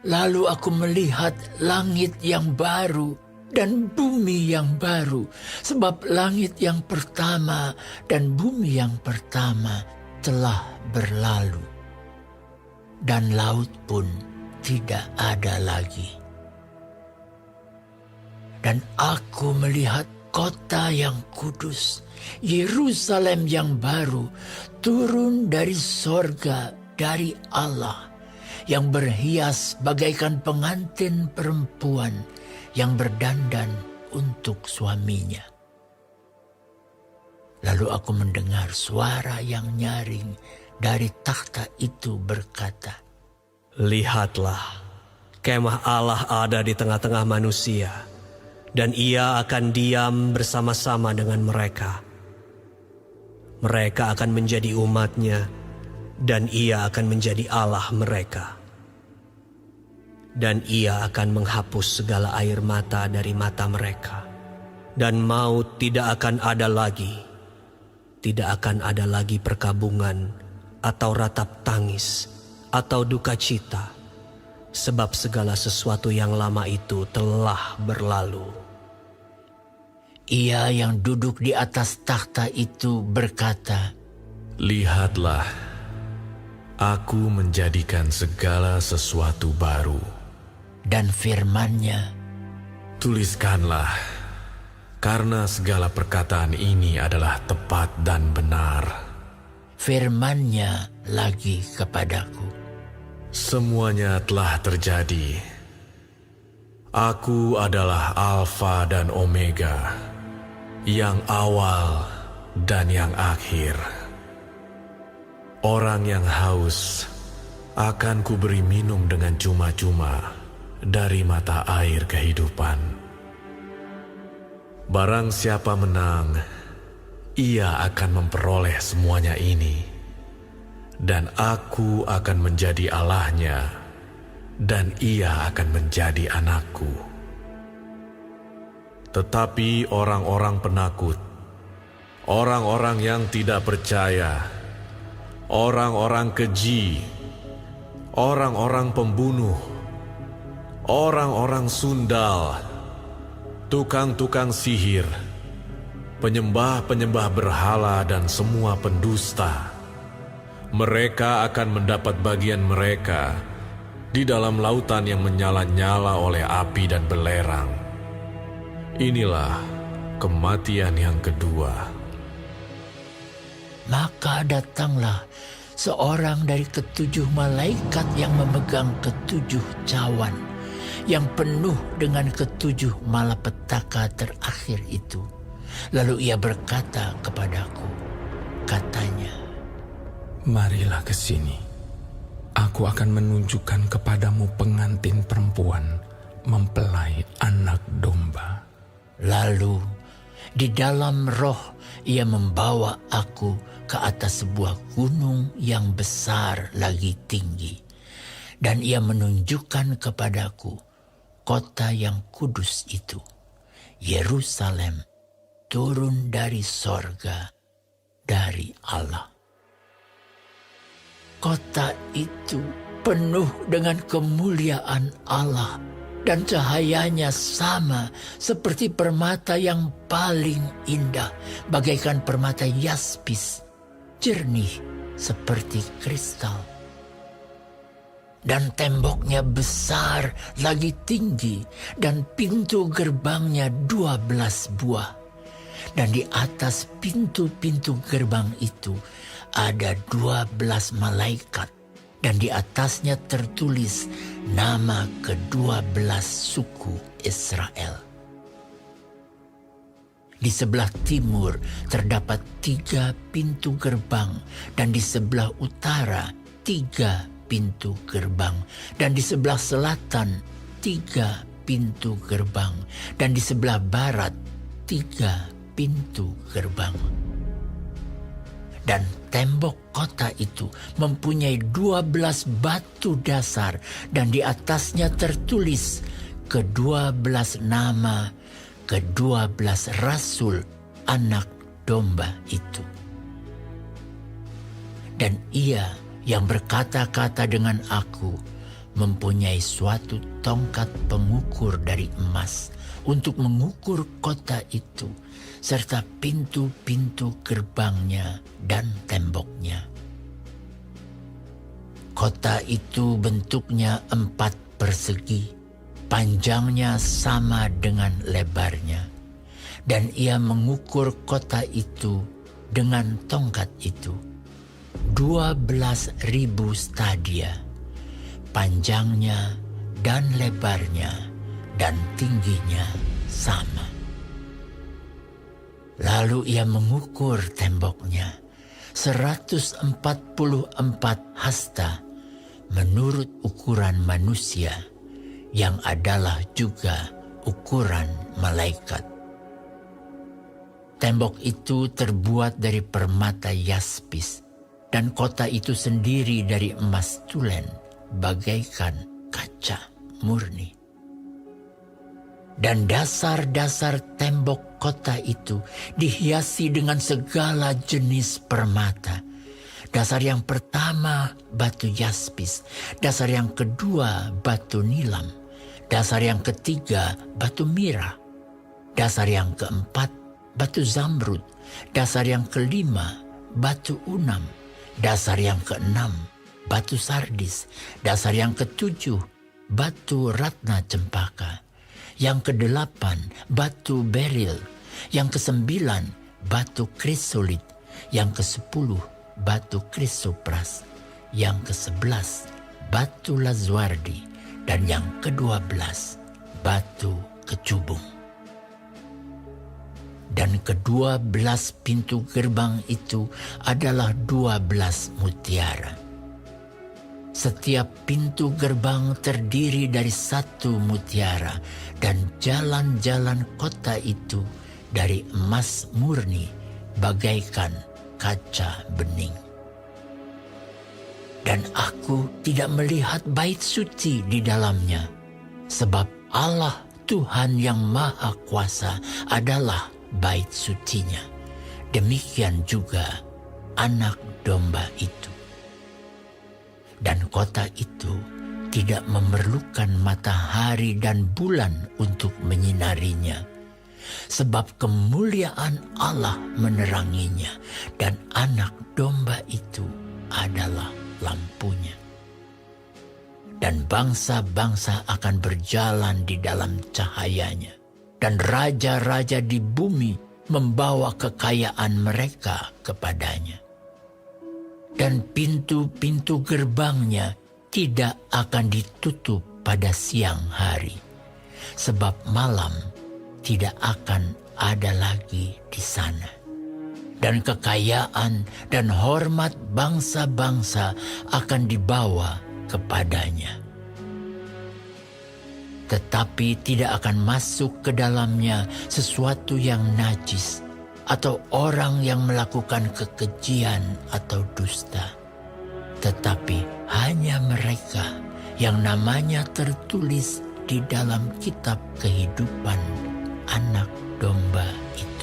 Lalu aku melihat langit yang baru dan bumi yang baru, sebab langit yang pertama dan bumi yang pertama telah berlalu, dan laut pun tidak ada lagi. Dan aku melihat kota yang kudus, Yerusalem yang baru, turun dari sorga dari Allah, yang berhias bagaikan pengantin perempuan yang berdandan untuk suaminya. Lalu aku mendengar suara yang nyaring dari takhta itu berkata, "Lihatlah, kemah Allah ada di tengah-tengah manusia, dan ia akan diam bersama-sama dengan mereka. Mereka akan menjadi umatnya, dan ia akan menjadi Allah mereka. Dan ia akan menghapus segala air mata dari mata mereka, dan maut tidak akan ada lagi. Tidak akan ada lagi perkabungan, atau ratap tangis, atau duka cita, sebab segala sesuatu yang lama itu telah berlalu." Ia yang duduk di atas takhta itu berkata, "Lihatlah, aku menjadikan segala sesuatu baru." Dan firman-Nya, "Tuliskanlah, karena segala perkataan ini adalah tepat dan benar." firman-Nya lagi kepadaku, Semuanya telah terjadi. Aku adalah Alfa dan Omega, yang awal dan yang akhir. Orang yang haus akan kuberi minum dengan cuma-cuma dari mata air kehidupan. Barang siapa menang, ia akan memperoleh semuanya ini, dan aku akan menjadi Allahnya, dan ia akan menjadi anakku. Tetapi orang-orang penakut, orang-orang yang tidak percaya, orang-orang keji, orang-orang pembunuh, orang-orang sundal, tukang-tukang sihir, penyembah-penyembah berhala, dan semua pendusta, mereka akan mendapat bagian mereka di dalam lautan yang menyala-nyala oleh api dan belerang. Inilah kematian yang kedua." Maka datanglah seorang dari ketujuh malaikat yang memegang ketujuh cawan, yang penuh dengan ketujuh malapetaka terakhir itu. Lalu ia berkata kepadaku, katanya, "Marilah ke sini. Aku akan menunjukkan kepadamu pengantin perempuan mempelai anak domba." Lalu di dalam roh ia membawa aku ke atas sebuah gunung yang besar lagi tinggi, dan ia menunjukkan kepadaku kota yang kudus itu, Yerusalem, turun dari sorga dari Allah. Kota itu penuh dengan kemuliaan Allah, dan cahayanya sama seperti permata yang paling indah, bagaikan permata yaspis, jernih seperti kristal. Dan temboknya besar lagi tinggi, dan pintu gerbangnya 12 buah. Dan di atas pintu-pintu gerbang itu ada 12 malaikat, dan di atasnya tertulis nama ke-12 suku Israel. Di sebelah timur terdapat 3 pintu gerbang, dan di sebelah utara 3 pintu gerbang, dan di sebelah selatan 3 pintu gerbang, dan di sebelah barat 3 pintu gerbang. Dan tembok kota itu mempunyai 12 batu dasar, dan di atasnya tertulis ke-12 nama ke-12 rasul anak domba itu. Dan ia yang berkata-kata dengan aku mempunyai suatu tongkat pengukur dari emas untuk mengukur kota itu, serta pintu-pintu gerbangnya dan temboknya. Kota itu bentuknya 4 persegi, panjangnya sama dengan lebarnya, dan ia mengukur kota itu dengan tongkat itu 12.000 stadia, panjangnya dan lebarnya dan tingginya sama. Lalu ia mengukur temboknya 144 hasta menurut ukuran manusia, yang adalah juga ukuran malaikat. Tembok itu terbuat dari permata yaspis, dan kota itu sendiri dari emas tulen, bagaikan kaca murni. Dan dasar-dasar tembok kota itu dihiasi dengan segala jenis permata. Dasar yang pertama batu yaspis, dasar yang kedua batu nilam, dasar yang ketiga batu mira, dasar yang keempat batu zamrud, dasar yang kelima batu unam, dasar yang keenam batu sardis, dasar yang ketujuh batu ratna cempaka, yang kedelapan batu beril, yang kesembilan batu krisolit, yang kesepuluh batu krisopras, yang ke-11 batu lazwardi, dan yang ke-12 batu kecubung. Dan ke-12 pintu gerbang itu adalah 12 mutiara. Setiap pintu gerbang terdiri dari 1 mutiara, dan jalan-jalan kota itu dari emas murni bagaikan kaca bening. Dan aku tidak melihat bait suci di dalamnya, sebab Allah Tuhan yang Maha Kuasa adalah bait sucinya. Demikian juga Anak Domba itu. Dan kota itu tidak memerlukan matahari dan bulan untuk menyinarinya, sebab kemuliaan Allah meneranginya, dan Anak Domba itu adalah lampunya. Dan bangsa-bangsa akan berjalan di dalam cahayanya, dan raja-raja di bumi membawa kekayaan mereka kepadanya. Dan pintu-pintu gerbangnya tidak akan ditutup pada siang hari, sebab malam tidak akan ada lagi di sana. Dan kekayaan dan hormat bangsa-bangsa akan dibawa kepadanya. Tetapi tidak akan masuk ke dalamnya sesuatu yang najis, atau orang yang melakukan kekejian atau dusta, tetapi hanya mereka yang namanya tertulis di dalam kitab kehidupan Anak Domba itu.